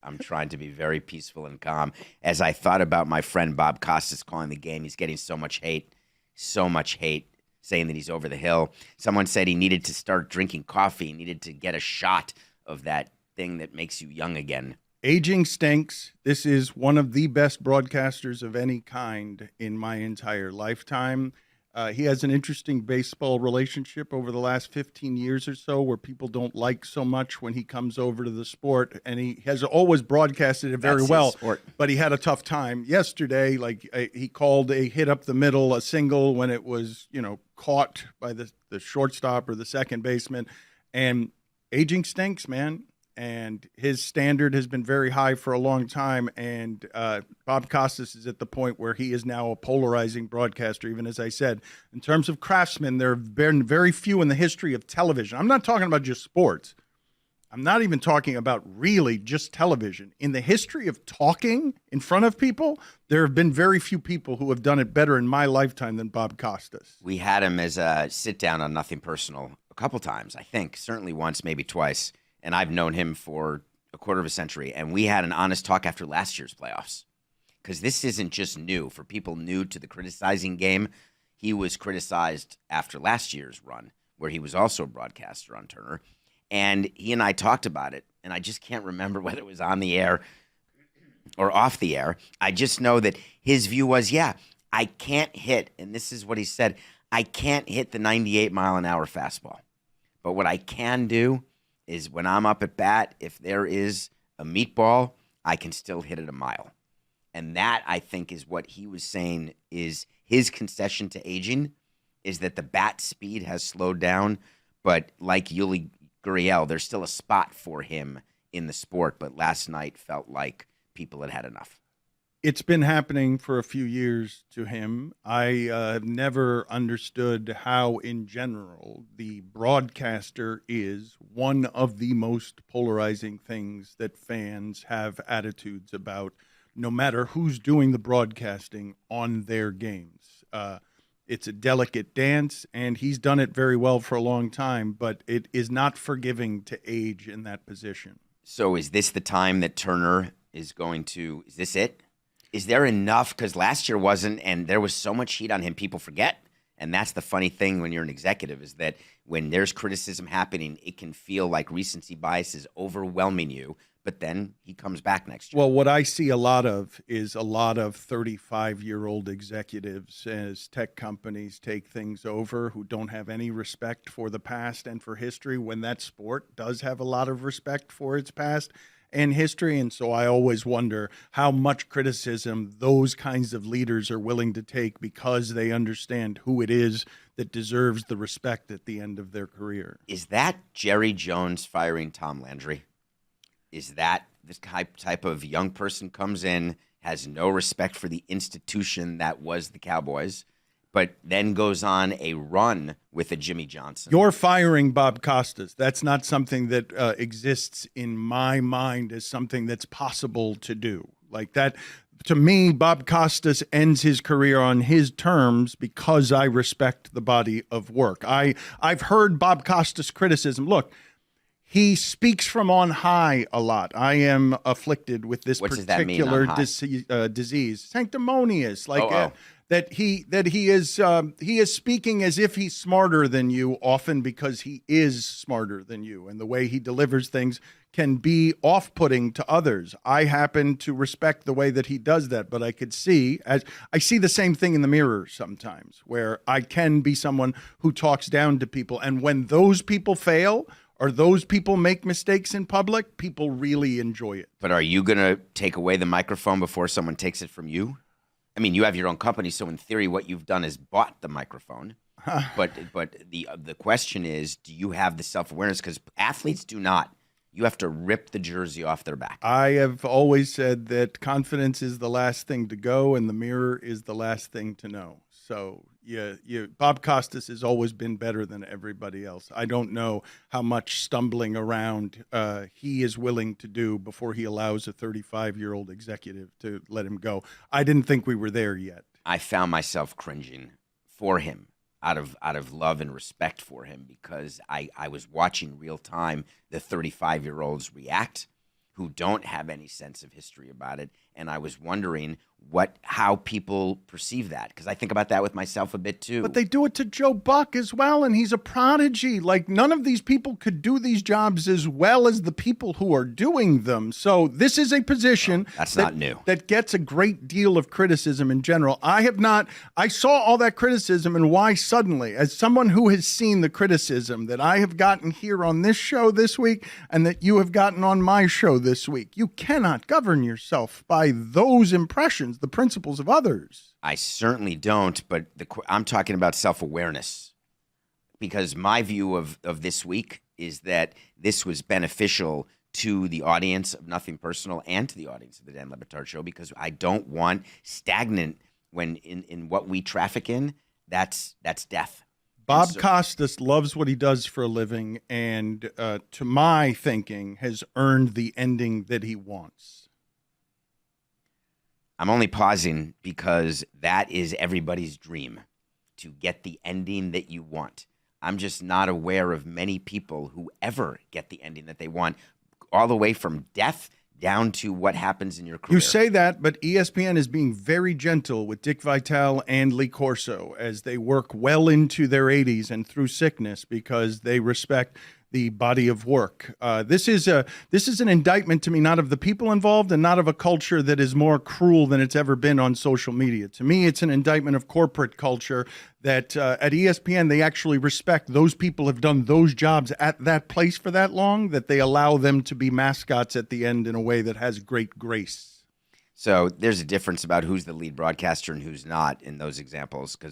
I'm trying to be very peaceful and calm. As I thought about my friend Bob Costas calling the game, he's getting so much hate, saying that he's over the hill. Someone said he needed to start drinking coffee. He needed to get a shot of that thing that makes you young again. Aging stinks. This is one of the best broadcasters of any kind in my entire lifetime. He has an interesting baseball relationship over the last 15 years or so where people don't like so much when he comes over to the sport. And he has always broadcasted it very well, but he had a tough time yesterday. He called a hit up the middle, a single, when it was, caught by the shortstop or the second baseman. And aging stinks, man. And his standard has been very high for a long time. And Bob Costas is at the point where he is now a polarizing broadcaster, even as I said. In terms of craftsmen, there have been very few in the history of television. I'm not talking about just sports. I'm not even talking about really just television. In the history of talking in front of people, there have been very few people who have done it better in my lifetime than Bob Costas. We had him as a sit-down on Nothing Personal a couple times, I think. Certainly once, maybe twice. And I've known him for a quarter of a century. And we had an honest talk after last year's playoffs. Because this isn't just new. For people new to the criticizing game, he was criticized after last year's run, where he was also a broadcaster on Turner. And he and I talked about it. And I just can't remember whether it was on the air or off the air. I just know that his view was, I can't hit, and this is what he said, I can't hit the 98-mile-an-hour fastball. But what I can do is when I'm up at bat, if there is a meatball, I can still hit it a mile. And that, I think, is what he was saying is his concession to aging, is that the bat speed has slowed down. But like Yuli Gurriel, there's still a spot for him in the sport. But last night felt like people had had enough. It's been happening for a few years to him. I have never understood how, in general, the broadcaster is one of the most polarizing things that fans have attitudes about, no matter who's doing the broadcasting on their games. It's a delicate dance, and he's done it very well for a long time, but it is not forgiving to age in that position. So is this the time that Turner is going to – is this it? Is there enough? Because last year wasn't, and there was so much heat on him, people forget. And that's the funny thing when you're an executive, is that when there's criticism happening, it can feel like recency bias is overwhelming you, but then he comes back next year. Well, what I see a lot of is a lot of 35-year-old executives as tech companies take things over who don't have any respect for the past and for history, when that sport does have a lot of respect for its past and history. And so I always wonder how much criticism those kinds of leaders are willing to take because they understand who it is that deserves the respect at the end of their career. Is that Jerry Jones firing Tom Landry? Is that this type of young person comes in, has no respect for the institution that was the Cowboys, but then goes on a run with a Jimmy Johnson? You're firing Bob Costas. That's not something that exists in my mind as something that's possible to do. Like that, to me, Bob Costas ends his career on his terms because I respect the body of work. I've heard Bob Costas' criticism. Look, he speaks from on high a lot. I am afflicted with this particular disease, sanctimonious, that he is speaking as if he's smarter than you, often because he is smarter than you, and the way he delivers things can be off-putting to others. I happen to respect the way that he does that, but I see the same thing in the mirror sometimes, where I can be someone who talks down to people, and when those people fail or those people make mistakes in public, people really enjoy it. But are you going to take away the microphone before someone takes it from you? I mean, you have your own company, so in theory, what you've done is bought the microphone. But the question is, do you have the self-awareness? Because athletes do not. You have to rip the jersey off their back. I have always said that confidence is the last thing to go, and the mirror is the last thing to know. So Bob Costas has always been better than everybody else. I don't know how much stumbling around he is willing to do before he allows a 35-year-old executive to let him go. I didn't think we were there yet. I found myself cringing for him out of love and respect for him, because I was watching real time the 35-year-olds react, who don't have any sense of history about it. And I was wondering how people perceive that, because I think about that with myself a bit too. But they do it to Joe Buck as well, and he's a prodigy. Like, none of these people could do these jobs as well as the people who are doing them. So this is a position that's not new. That gets a great deal of criticism in general. I saw all that criticism, and why suddenly, as someone who has seen the criticism that I have gotten here on this show this week and that you have gotten on my show this week, you cannot govern yourself by those impressions, the principles of others. I certainly don't, but I'm talking about self-awareness, because my view of this week is that this was beneficial to the audience of Nothing Personal and to the audience of the Dan Le Batard Show, because I don't want stagnant when in what we traffic in, that's death. Bob Costas loves what he does for a living, and to my thinking, has earned the ending that he wants. I'm only pausing because that is everybody's dream, to get the ending that you want. I'm just not aware of many people who ever get the ending that they want, all the way from death down to what happens in your career. You say that, but ESPN is being very gentle with Dick Vitale and Lee Corso as they work well into their 80s and through sickness, because they respect the body of work. This is an indictment to me, not of the people involved and not of a culture that is more cruel than it's ever been on social media. To me, it's an indictment of corporate culture that at ESPN, they actually respect those people who have done those jobs at that place for that long, that they allow them to be mascots at the end in a way that has great grace. So there's a difference about who's the lead broadcaster and who's not in those examples, because